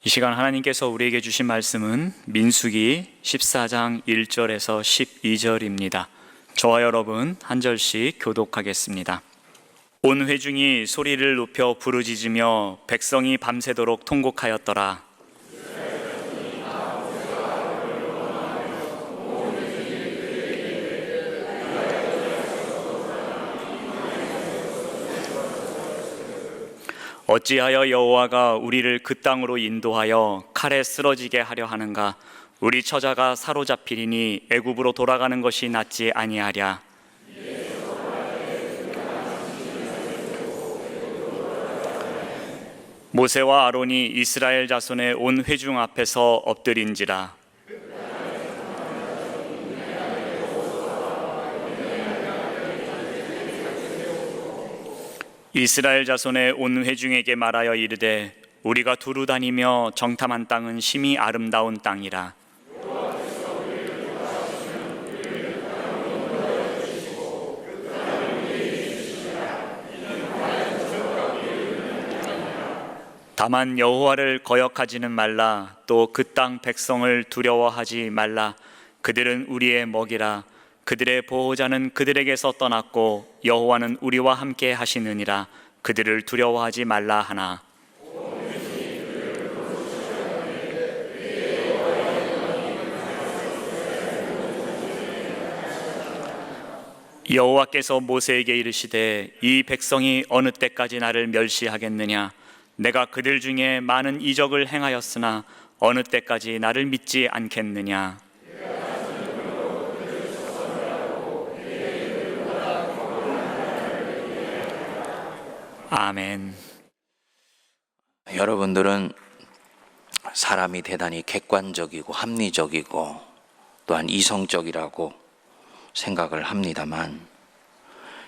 이 시간 하나님께서 우리에게 주신 말씀은 민수기 14장 1절에서 12절입니다. 저와 여러분 한 절씩 교독하겠습니다. 온 회중이 소리를 높여 부르짖으며 백성이 밤새도록 통곡하였더라. 어찌하여 여호와가 우리를 그 땅으로 인도하여 칼에 쓰러지게 하려 하는가? 우리 처자가 사로잡히리니 애굽으로 돌아가는 것이 낫지 아니하랴. 모세와 아론이 이스라엘 자손의 온 회중 앞에서 엎드린지라. 이스라엘 자손의 온 회중에게 말하여 이르되 우리가 두루 다니며 정탐한 땅은 심히 아름다운 땅이라. 다만 여호와를 거역하지는 말라. 또 그 땅 백성을 두려워하지 말라. 그들은 우리의 먹이라. 그들의 보호자는 그들에게서 떠났고 여호와는 우리와 함께 하시느니라. 그들을 두려워하지 말라 하나. 여호와께서 모세에게 이르시되 이 백성이 어느 때까지 나를 멸시하겠느냐? 내가 그들 중에 많은 이적을 행하였으나 어느 때까지 나를 믿지 않겠느냐? 아멘. 여러분들은 사람이 대단히 객관적이고 합리적이고 또한 이성적이라고 생각을 합니다만,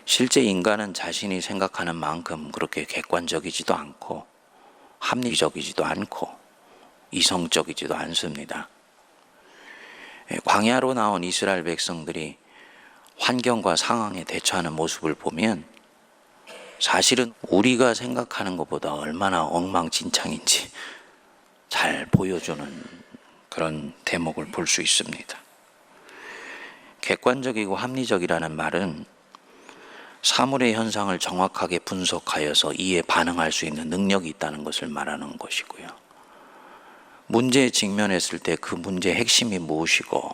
실제 인간은 자신이 생각하는 만큼 그렇게 객관적이지도 않고 합리적이지도 않고 이성적이지도 않습니다. 광야로 나온 이스라엘 백성들이 환경과 상황에 대처하는 모습을 보면 사실은 우리가 생각하는 것보다 얼마나 엉망진창인지 잘 보여주는 그런 대목을 볼 수 있습니다. 객관적이고 합리적이라는 말은 사물의 현상을 정확하게 분석하여서 이에 반응할 수 있는 능력이 있다는 것을 말하는 것이고요. 문제에 직면했을 때 그 문제의 핵심이 무엇이고,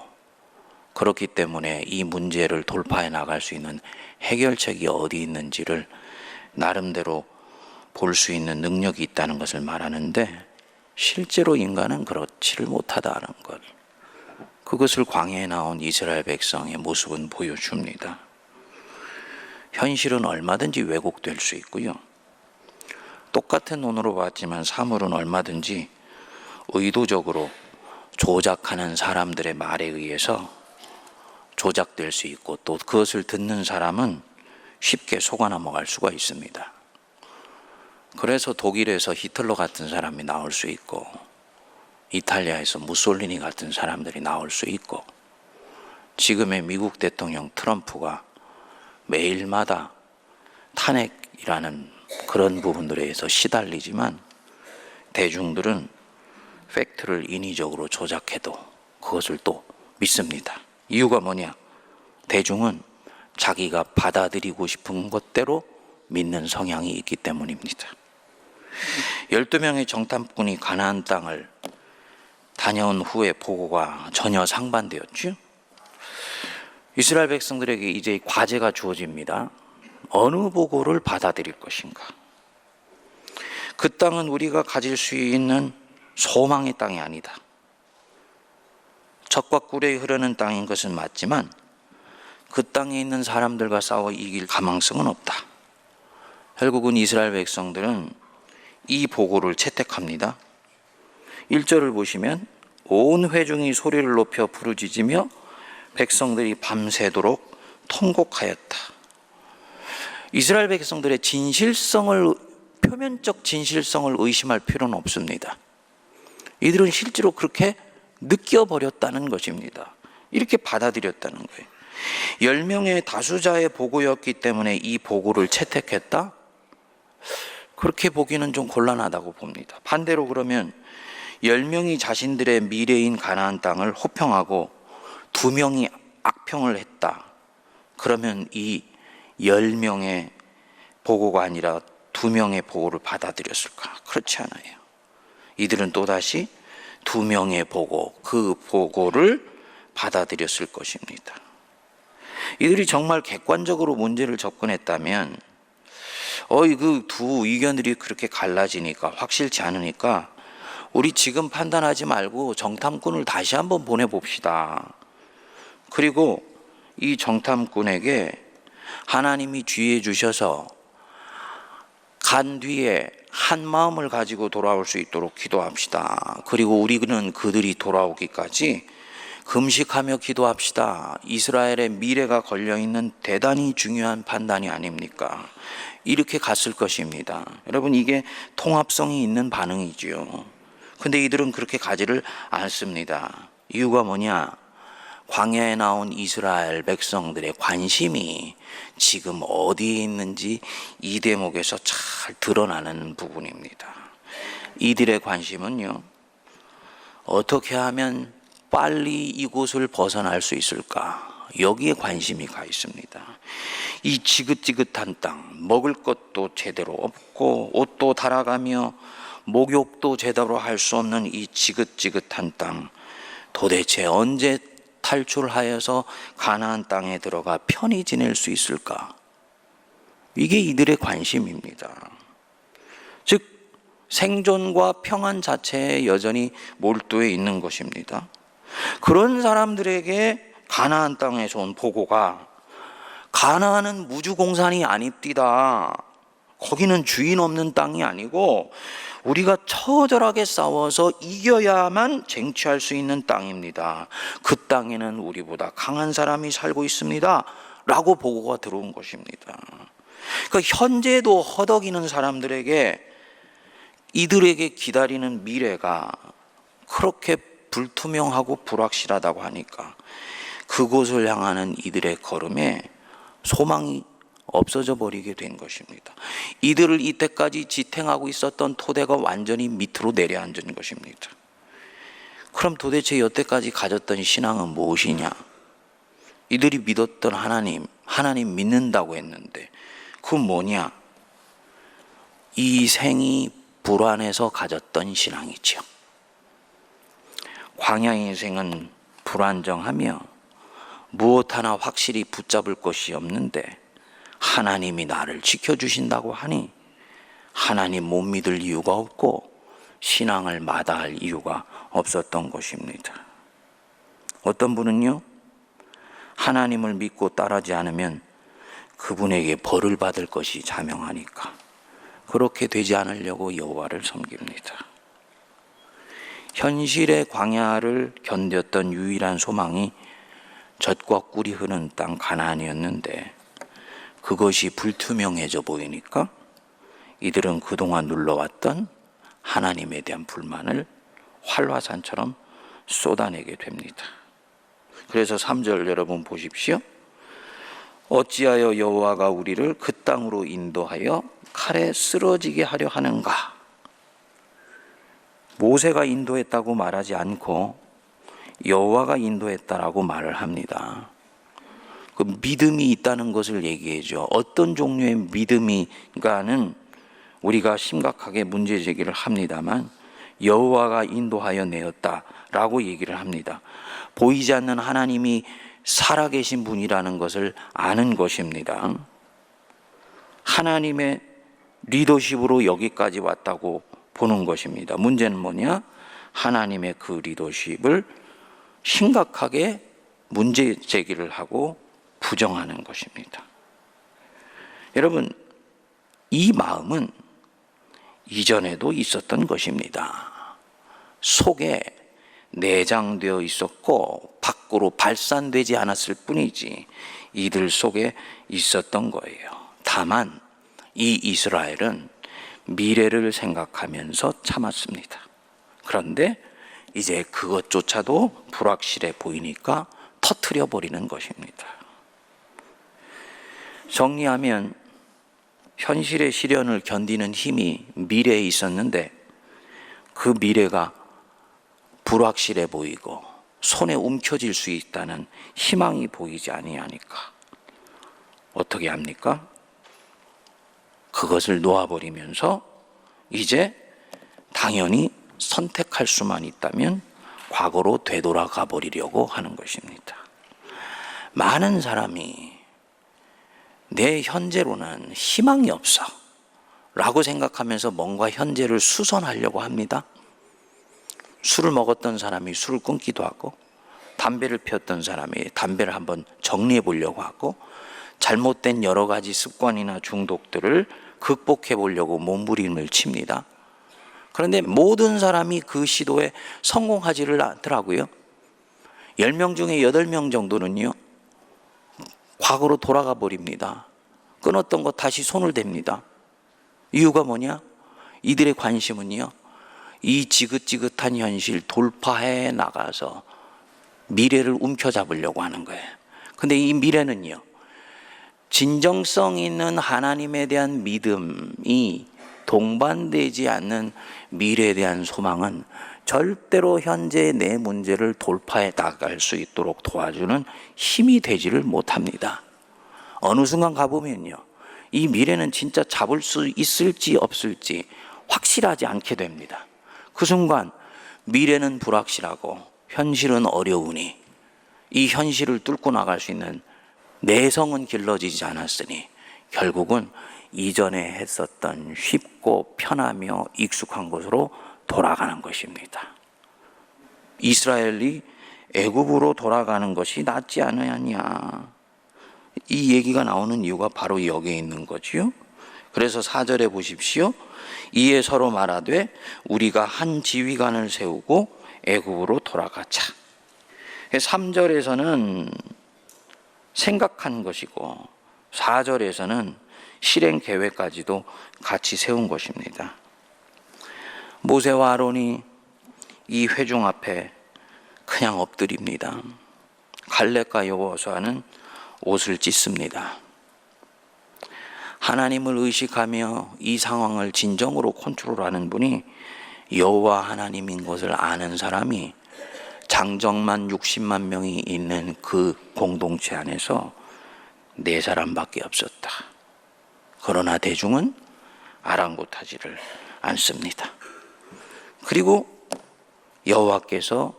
그렇기 때문에 이 문제를 돌파해 나갈 수 있는 해결책이 어디 있는지를 나름대로 볼 수 있는 능력이 있다는 것을 말하는데, 실제로 인간은 그렇지를 못하다는 것, 그것을 광야에 나온 이스라엘 백성의 모습은 보여줍니다. 현실은 얼마든지 왜곡될 수 있고요. 똑같은 눈으로 봤지만 사물은 얼마든지 의도적으로 조작하는 사람들의 말에 의해서 조작될 수 있고, 또 그것을 듣는 사람은 쉽게 속아 넘어갈 수가 있습니다. 그래서 독일에서 히틀러 같은 사람이 나올 수 있고, 이탈리아에서 무솔리니 같은 사람들이 나올 수 있고, 지금의 미국 대통령 트럼프가 매일마다 탄핵이라는 그런 부분들에 의해서 시달리지만, 대중들은 팩트를 인위적으로 조작해도 그것을 또 믿습니다. 이유가 뭐냐? 대중은 자기가 받아들이고 싶은 것대로 믿는 성향이 있기 때문입니다. 12명의 정탐꾼이 가나안 땅을 다녀온 후에 보고가 전혀 상반되었죠. 이스라엘 백성들에게 이제 과제가 주어집니다. 어느 보고를 받아들일 것인가? 그 땅은 우리가 가질 수 있는 소망의 땅이 아니다. 젖과 꿀이 흐르는 땅인 것은 맞지만 그 땅에 있는 사람들과 싸워 이길 가망성은 없다. 결국은 이스라엘 백성들은 이 보고를 채택합니다. 1절을 보시면 온 회중이 소리를 높여 부르짖으며 백성들이 밤새도록 통곡하였다. 이스라엘 백성들의 표면적 진실성을 의심할 필요는 없습니다. 이들은 실제로 그렇게 느껴버렸다는 것입니다. 이렇게 받아들였다는 거예요. 10명의 다수자의 보고였기 때문에 이 보고를 채택했다? 그렇게 보기는 좀 곤란하다고 봅니다. 반대로 그러면 10명이 자신들의 미래인 가나안 땅을 호평하고 2명이 악평을 했다. 그러면 이 10명의 보고가 아니라 2명의 보고를 받아들였을까? 그렇지 않아요. 이들은 또다시 2명의 보고, 그 보고를 받아들였을 것입니다. 이들이 정말 객관적으로 문제를 접근했다면 그 두 의견들이 그렇게 갈라지니까, 확실치 않으니까 우리 지금 판단하지 말고 정탐꾼을 다시 한번 보내봅시다. 그리고 이 정탐꾼에게 하나님이 주의해 주셔서 간 뒤에 한 마음을 가지고 돌아올 수 있도록 기도합시다. 그리고 우리는 그들이 돌아오기까지 금식하며 기도합시다. 이스라엘의 미래가 걸려있는 대단히 중요한 판단이 아닙니까? 이렇게 갔을 것입니다. 여러분, 이게 통합성이 있는 반응이지요. 근데 이들은 그렇게 가지를 않습니다. 이유가 뭐냐? 광야에 나온 이스라엘 백성들의 관심이 지금 어디에 있는지 이 대목에서 잘 드러나는 부분입니다. 이들의 관심은요, 어떻게 하면 빨리 이곳을 벗어날 수 있을까? 여기에 관심이 가 있습니다. 이 지긋지긋한 땅, 먹을 것도 제대로 없고 옷도 닳아가며 목욕도 제대로 할 수 없는 이 지긋지긋한 땅, 도대체 언제 탈출하여서 가나안 땅에 들어가 편히 지낼 수 있을까? 이게 이들의 관심입니다. 즉 생존과 평안 자체에 여전히 몰두해 있는 것입니다. 그런 사람들에게 가나안 땅에서 온 보고가, 가나안은 무주공산이 아닙디다. 거기는 주인 없는 땅이 아니고 우리가 처절하게 싸워서 이겨야만 쟁취할 수 있는 땅입니다. 그 땅에는 우리보다 강한 사람이 살고 있습니다. 라고 보고가 들어온 것입니다. 그러니까 현재도 허덕이는 사람들에게 이들에게 기다리는 미래가 그렇게 불투명하고 불확실하다고 하니까 그곳을 향하는 이들의 걸음에 소망이 없어져 버리게 된 것입니다. 이들을 이때까지 지탱하고 있었던 토대가 완전히 밑으로 내려앉은 것입니다. 그럼 도대체 여태까지 가졌던 신앙은 무엇이냐? 이들이 믿었던 하나님 믿는다고 했는데 그건 뭐냐? 이 생이 불안해서 가졌던 신앙이죠. 광야 인생은 불안정하며 무엇 하나 확실히 붙잡을 것이 없는데 하나님이 나를 지켜주신다고 하니 하나님 못 믿을 이유가 없고 신앙을 마다할 이유가 없었던 것입니다. 어떤 분은요, 하나님을 믿고 따르지 않으면 그분에게 벌을 받을 것이 자명하니까 그렇게 되지 않으려고 여호와를 섬깁니다. 현실의 광야를 견뎠던 유일한 소망이 젖과 꿀이 흐르는 땅 가나안이었는데 그것이 불투명해져 보이니까 이들은 그동안 눌러왔던 하나님에 대한 불만을 활화산처럼 쏟아내게 됩니다. 그래서 3절 여러분 보십시오. 어찌하여 여호와가 우리를 그 땅으로 인도하여 칼에 쓰러지게 하려 하는가? 모세가 인도했다고 말하지 않고 여호와가 인도했다라고 말을 합니다. 그 믿음이 있다는 것을 얘기해줘. 어떤 종류의 믿음인가는 우리가 심각하게 문제 제기를 합니다만 여호와가 인도하여 내었다라고 얘기를 합니다. 보이지 않는 하나님이 살아계신 분이라는 것을 아는 것입니다. 하나님의 리더십으로 여기까지 왔다고 보는 것입니다. 문제는 뭐냐? 하나님의 그 리더십을 심각하게 문제 제기를 하고 부정하는 것입니다. 여러분, 이 마음은 이전에도 있었던 것입니다. 속에 내장되어 있었고 밖으로 발산되지 않았을 뿐이지 이들 속에 있었던 거예요. 다만 이 이스라엘은 미래를 생각하면서 참았습니다. 그런데 이제 그것조차도 불확실해 보이니까 터뜨려 버리는 것입니다. 정리하면 현실의 시련을 견디는 힘이 미래에 있었는데 그 미래가 불확실해 보이고 손에 움켜질 수 있다는 희망이 보이지 아니하니까 어떻게 합니까? 그것을 놓아버리면서 이제 당연히 선택할 수만 있다면 과거로 되돌아가 버리려고 하는 것입니다. 많은 사람이 내 현재로는 희망이 없어 라고 생각하면서 뭔가 현재를 수선하려고 합니다. 술을 먹었던 사람이 술을 끊기도 하고, 담배를 피웠던 사람이 담배를 한번 정리해 보려고 하고, 잘못된 여러 가지 습관이나 중독들을 극복해 보려고 몸부림을 칩니다. 그런데 모든 사람이 그 시도에 성공하지를 않더라고요. 10명 중에 8명 정도는요, 과거로 돌아가 버립니다. 끊었던 거 다시 손을 댑니다. 이유가 뭐냐? 이들의 관심은요, 이 지긋지긋한 현실 돌파해 나가서 미래를 움켜잡으려고 하는 거예요. 근데 이 미래는요, 진정성 있는 하나님에 대한 믿음이 동반되지 않는 미래에 대한 소망은 절대로 현재의 내 문제를 돌파해 나갈 수 있도록 도와주는 힘이 되지를 못합니다. 어느 순간 가보면요, 이 미래는 진짜 잡을 수 있을지 없을지 확실하지 않게 됩니다. 그 순간 미래는 불확실하고 현실은 어려우니 이 현실을 뚫고 나갈 수 있는 내성은 길러지지 않았으니 결국은 이전에 했었던 쉽고 편하며 익숙한 곳으로 돌아가는 것입니다. 이스라엘이 애굽으로 돌아가는 것이 낫지 않느냐, 이 얘기가 나오는 이유가 바로 여기에 있는 거지요. 그래서 4절에 보십시오. 이에 서로 말하되 우리가 한 지휘관을 세우고 애굽으로 돌아가자. 3절에서는 생각한 것이고 4절에서는 실행 계획까지도 같이 세운 것입니다. 모세와 아론이 이 회중 앞에 그냥 엎드립니다. 갈렙과 여호수아는 옷을 찢습니다. 하나님을 의식하며 이 상황을 진정으로 컨트롤하는 분이 여호와 하나님인 것을 아는 사람이 장정만 60만 명이 있는 그 공동체 안에서 4사람밖에 없었다. 그러나 대중은 아랑곳하지를 않습니다. 그리고 여호와께서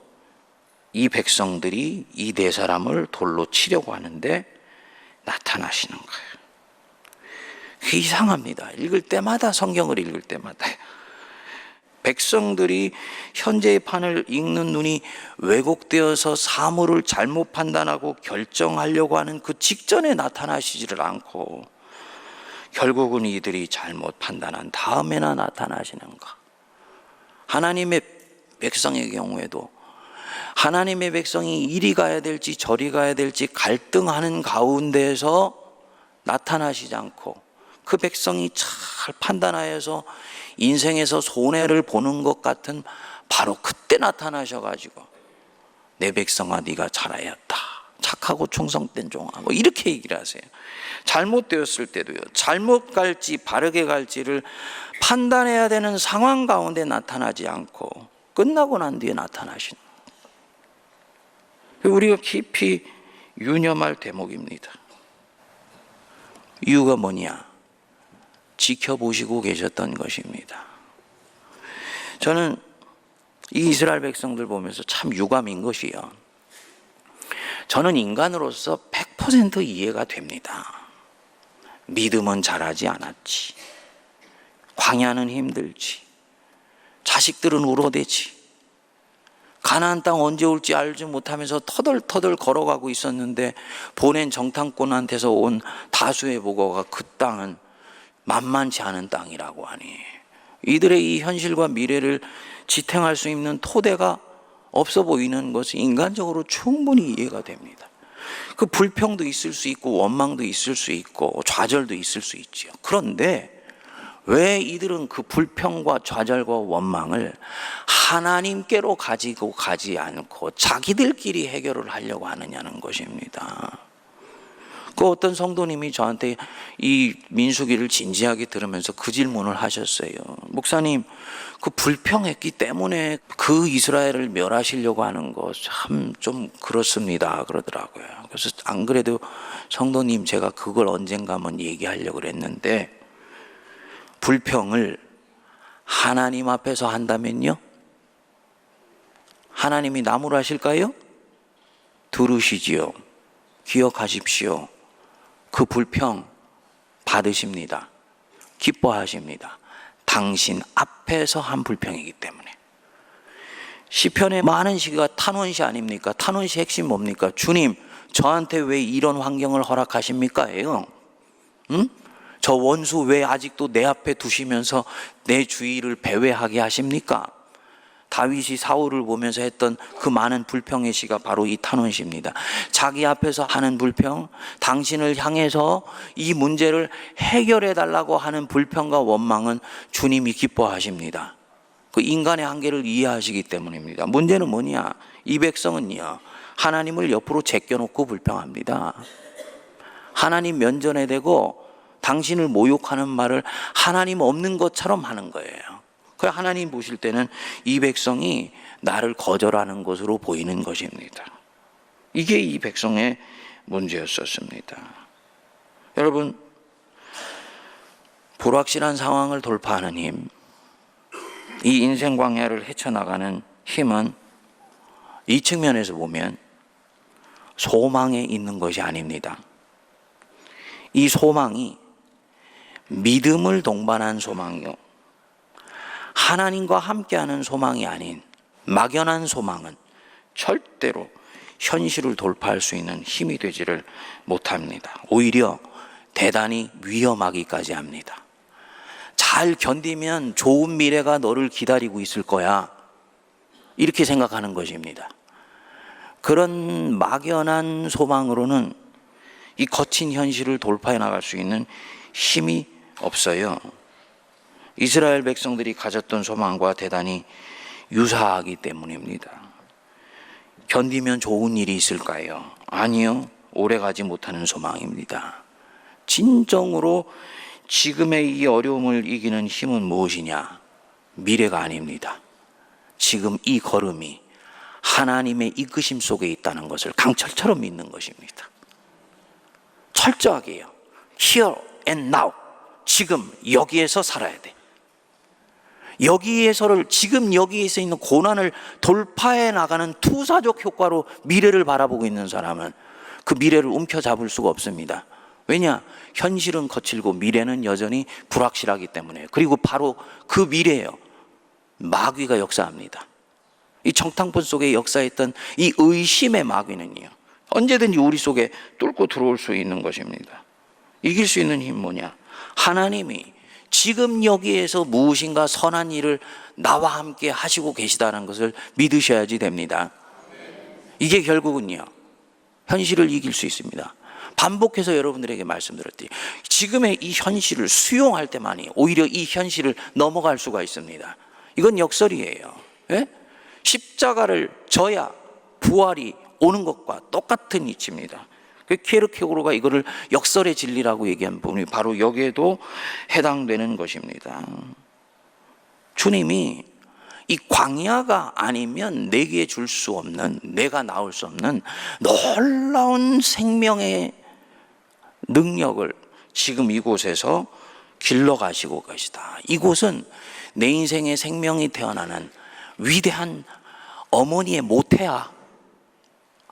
이 백성들이 이 4사람을 돌로 치려고 하는데 나타나시는 거예요. 이상합니다. 읽을 때마다, 성경을 읽을 때마다 백성들이 현재의 판을 읽는 눈이 왜곡되어서 사물을 잘못 판단하고 결정하려고 하는 그 직전에 나타나시지를 않고 결국은 이들이 잘못 판단한 다음에나 나타나시는가. 하나님의 백성의 경우에도 하나님의 백성이 이리 가야 될지 저리 가야 될지 갈등하는 가운데에서 나타나시지 않고 그 백성이 잘 판단하여서 인생에서 손해를 보는 것 같은 바로 그때 나타나셔가지고 내 백성아 네가 잘하였다, 착하고 충성된 종아, 뭐 이렇게 얘기를 하세요. 잘못되었을 때도요, 잘못 갈지 바르게 갈지를 판단해야 되는 상황 가운데 나타나지 않고 끝나고 난 뒤에 나타나시는, 우리가 깊이 유념할 대목입니다. 이유가 뭐냐? 지켜보시고 계셨던 것입니다. 저는 이 이스라엘 백성들 보면서 참 유감인 것이요, 저는 인간으로서 100% 이해가 됩니다. 믿음은 잘하지 않았지, 광야는 힘들지, 자식들은 울어대지, 가나안 땅 언제 올지 알지 못하면서 터덜터덜 걸어가고 있었는데 보낸 정탐꾼한테서 온 다수의 보고가 그 땅은 만만치 않은 땅이라고 하니 이들의 이 현실과 미래를 지탱할 수 있는 토대가 없어 보이는 것이 인간적으로 충분히 이해가 됩니다. 그 불평도 있을 수 있고 원망도 있을 수 있고 좌절도 있을 수 있죠. 그런데 왜 이들은 그 불평과 좌절과 원망을 하나님께로 가지고 가지 않고 자기들끼리 해결을 하려고 하느냐는 것입니다. 그 어떤 성도님이 저한테 이 민수기를 진지하게 들으면서 그 질문을 하셨어요. 목사님, 그 불평했기 때문에 그 이스라엘을 멸하시려고 하는 거 참 좀 그렇습니다 그러더라고요. 그래서 안 그래도 성도님 제가 그걸 언젠가 한번 얘기하려고 그랬는데, 불평을 하나님 앞에서 한다면요? 하나님이 나무라실까요? 들으시지요. 기억하십시오. 그 불평 받으십니다. 기뻐하십니다. 당신 앞에서 한 불평이기 때문에. 시편의 많은 시가 탄원시 아닙니까? 탄원시 핵심 뭡니까? 주님, 저한테 왜 이런 환경을 허락하십니까? 예요. 응? 저 원수 왜 아직도 내 앞에 두시면서 내 주의를 배회하게 하십니까? 다윗이 사울을 보면서 했던 그 많은 불평의 시가 바로 이 탄원시입니다. 자기 앞에서 하는 불평, 당신을 향해서 이 문제를 해결해 달라고 하는 불평과 원망은 주님이 기뻐하십니다. 그 인간의 한계를 이해하시기 때문입니다. 문제는 뭐냐? 이 백성은요, 하나님을 옆으로 제껴놓고 불평합니다. 하나님 면전에 대고 당신을 모욕하는 말을 하나님 없는 것처럼 하는 거예요. 그래서 하나님 보실 때는 이 백성이 나를 거절하는 것으로 보이는 것입니다. 이게 이 백성의 문제였었습니다. 여러분, 불확실한 상황을 돌파하는 힘, 이 인생 광야를 헤쳐나가는 힘은 이 측면에서 보면 소망에 있는 것이 아닙니다. 이 소망이 믿음을 동반한 소망이요, 하나님과 함께하는 소망이 아닌 막연한 소망은 절대로 현실을 돌파할 수 있는 힘이 되지를 못합니다. 오히려 대단히 위험하기까지 합니다. 잘 견디면 좋은 미래가 너를 기다리고 있을 거야, 이렇게 생각하는 것입니다. 그런 막연한 소망으로는 이 거친 현실을 돌파해 나갈 수 있는 힘이 없어요. 이스라엘 백성들이 가졌던 소망과 대단히 유사하기 때문입니다. 견디면 좋은 일이 있을까요? 아니요. 오래가지 못하는 소망입니다. 진정으로 지금의 이 어려움을 이기는 힘은 무엇이냐? 미래가 아닙니다. 지금 이 걸음이 하나님의 이끄심 속에 있다는 것을 강철처럼 믿는 것입니다. 철저하게요. Here and now. 지금 여기에서 살아야 돼. 지금 여기에서 있는 고난을 돌파해 나가는 투사적 효과로 미래를 바라보고 있는 사람은 그 미래를 움켜잡을 수가 없습니다. 왜냐? 현실은 거칠고 미래는 여전히 불확실하기 때문에. 그리고 바로 그 미래예요. 마귀가 역사합니다. 이 정탐꾼 속에 역사했던 이 의심의 마귀는요, 언제든지 우리 속에 뚫고 들어올 수 있는 것입니다. 이길 수 있는 힘 뭐냐? 하나님이 지금 여기에서 무엇인가 선한 일을 나와 함께 하시고 계시다는 것을 믿으셔야지 됩니다. 이게 결국은요, 현실을 이길 수 있습니다. 반복해서 여러분들에게 말씀드렸더니 지금의 이 현실을 수용할 때만이 오히려 이 현실을 넘어갈 수가 있습니다. 이건 역설이에요. 예? 십자가를 져야 부활이 오는 것과 똑같은 이치입니다. 케르케고르가 이거를 역설의 진리라고 얘기한 부분이 바로 여기에도 해당되는 것입니다. 주님이 이 광야가 아니면 내게 줄 수 없는, 내가 나올 수 없는 놀라운 생명의 능력을 지금 이곳에서 길러가시고 계시다. 이곳은 내 인생의 생명이 태어나는 위대한 어머니의 모태야.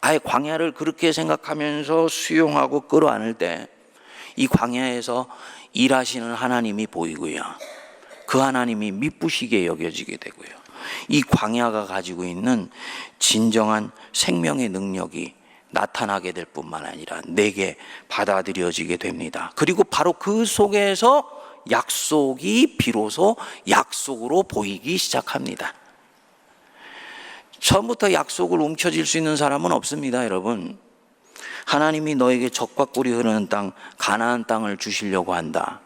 아예 광야를 그렇게 생각하면서 수용하고 끌어안을 때 이 광야에서 일하시는 하나님이 보이고요, 그 하나님이 미쁘시게 여겨지게 되고요, 이 광야가 가지고 있는 진정한 생명의 능력이 나타나게 될 뿐만 아니라 내게 받아들여지게 됩니다. 그리고 바로 그 속에서 약속이 비로소 약속으로 보이기 시작합니다. 처음부터 약속을 움켜쥘 수 있는 사람은 없습니다. 여러분, 하나님이 너에게 적과 꿀이 흐르는 땅, 가나안 땅을 주시려고 한다.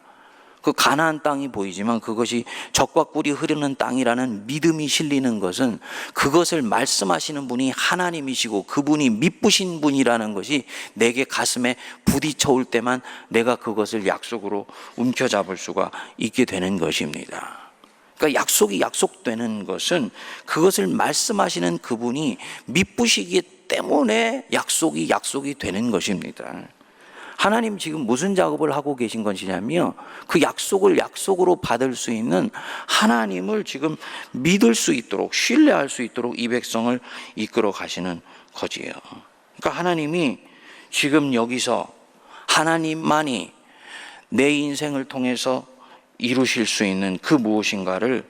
그 가나안 땅이 보이지만 그것이 젖과 꿀이 흐르는 땅이라는 믿음이 실리는 것은 그것을 말씀하시는 분이 하나님이시고 그분이 미쁘신 분이라는 것이 내게 가슴에 부딪혀 올 때만 내가 그것을 약속으로 움켜잡을 수가 있게 되는 것입니다. 그러니까 약속이 약속되는 것은 그것을 말씀하시는 그분이 미쁘시기 때문에 약속이 되는 것입니다. 하나님 지금 무슨 작업을 하고 계신 것이냐면 그 약속을 약속으로 받을 수 있는 하나님을 지금 믿을 수 있도록 신뢰할 수 있도록 이 백성을 이끌어 가시는 거지요. 그러니까 하나님이 지금 여기서 하나님만이 내 인생을 통해서 이루실 수 있는 그 무엇인가를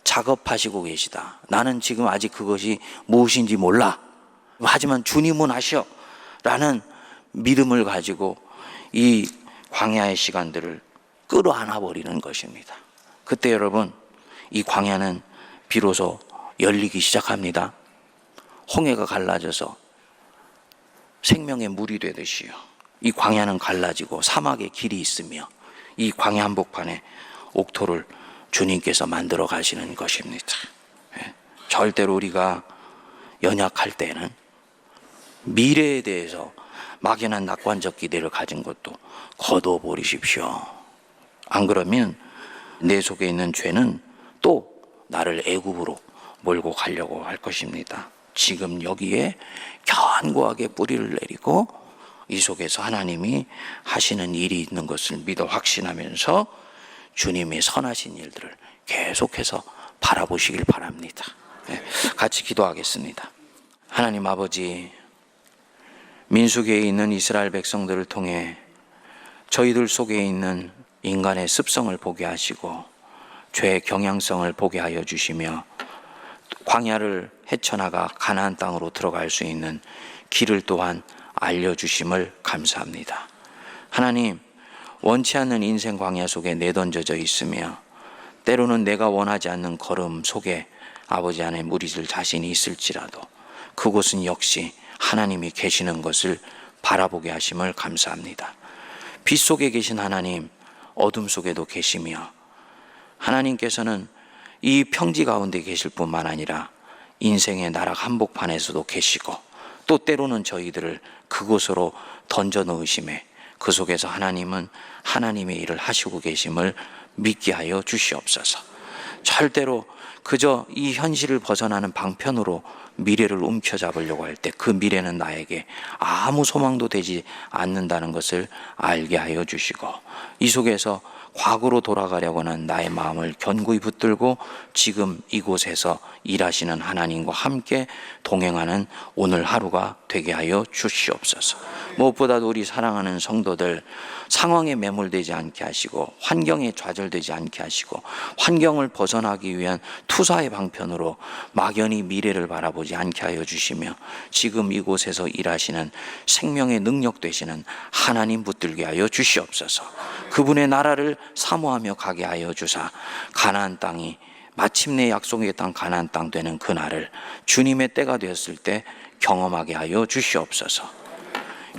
작업하시고 계시다. 나는 지금 아직 그것이 무엇인지 몰라. 하지만 주님은 아셔. 라는 믿음을 가지고 이 광야의 시간들을 끌어안아 버리는 것입니다. 그때 여러분, 이 광야는 비로소 열리기 시작합니다. 홍해가 갈라져서 생명의 물이 되듯이요. 이 광야는 갈라지고 사막의 길이 있으며 이 광야 한복판에 옥토를 주님께서 만들어 가시는 것입니다. 절대로 우리가 연약할 때는 미래에 대해서 막연한 낙관적 기대를 가진 것도 거둬버리십시오. 안 그러면 내 속에 있는 죄는 또 나를 애굽으로 몰고 가려고 할 것입니다. 지금 여기에 견고하게 뿌리를 내리고 이 속에서 하나님이 하시는 일이 있는 것을 믿어 확신하면서 주님의 선하신 일들을 계속해서 바라보시길 바랍니다. 같이 기도하겠습니다. 하나님 아버지, 민수기에 있는 이스라엘 백성들을 통해 저희들 속에 있는 인간의 습성을 보게 하시고 죄의 경향성을 보게 하여 주시며 광야를 헤쳐나가 가나안 땅으로 들어갈 수 있는 길을 또한 알려주심을 감사합니다. 하나님, 원치 않는 인생 광야 속에 내던져져 있으며 때로는 내가 원하지 않는 걸음 속에 아버지 안에 무리들 자신이 있을지라도 그곳은 역시 하나님이 계시는 것을 바라보게 하심을 감사합니다. 빛 속에 계신 하나님, 어둠 속에도 계시며 하나님께서는 이 평지 가운데 계실 뿐만 아니라 인생의 나락 한복판에서도 계시고 또 때로는 저희들을 그곳으로 던져 넣으심에 그 속에서 하나님은 하나님의 일을 하시고 계심을 믿게 하여 주시옵소서. 절대로 그저 이 현실을 벗어나는 방편으로 미래를 움켜잡으려고 할 때 그 미래는 나에게 아무 소망도 되지 않는다는 것을 알게 하여 주시고 이 속에서 과거로 돌아가려고 하는 나의 마음을 견고히 붙들고 지금 이곳에서 일하시는 하나님과 함께 동행하는 오늘 하루가 되게 하여 주시옵소서. 무엇보다도 우리 사랑하는 성도들 상황에 매몰되지 않게 하시고 환경에 좌절되지 않게 하시고 환경을 벗어나기 위한 투사의 방편으로 막연히 미래를 바라보지 않게 하여 주시며 지금 이곳에서 일하시는 생명의 능력 되시는 하나님 붙들게 하여 주시옵소서. 그분의 나라를 사모하며 가게 하여 주사 가나안 땅이 마침내 약속의 땅 가나안 땅 되는 그날을 주님의 때가 되었을 때 경험하게 하여 주시옵소서.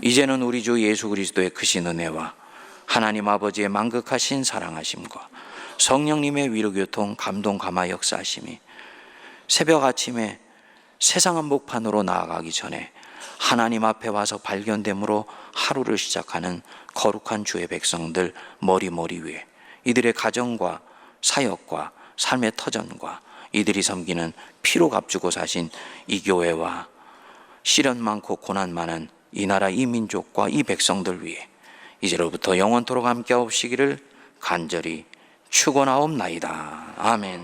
이제는 우리 주 예수 그리스도의 크신 은혜와 하나님 아버지의 만극하신 사랑하심과 성령님의 위로교통 감동 감화 역사하심이 새벽 아침에 세상 한복판으로 나아가기 전에 하나님 앞에 와서 발견됨으로 하루를 시작하는 거룩한 주의 백성들 머리 위에 이들의 가정과 사역과 삶의 터전과 이들이 섬기는 피로 값주고 사신 이 교회와 시련 많고 고난 많은 이 나라 이 민족과 이 백성들 위해 이제로부터 영원토록 함께 하옵시기를 간절히 축원하옵나이다. 아멘.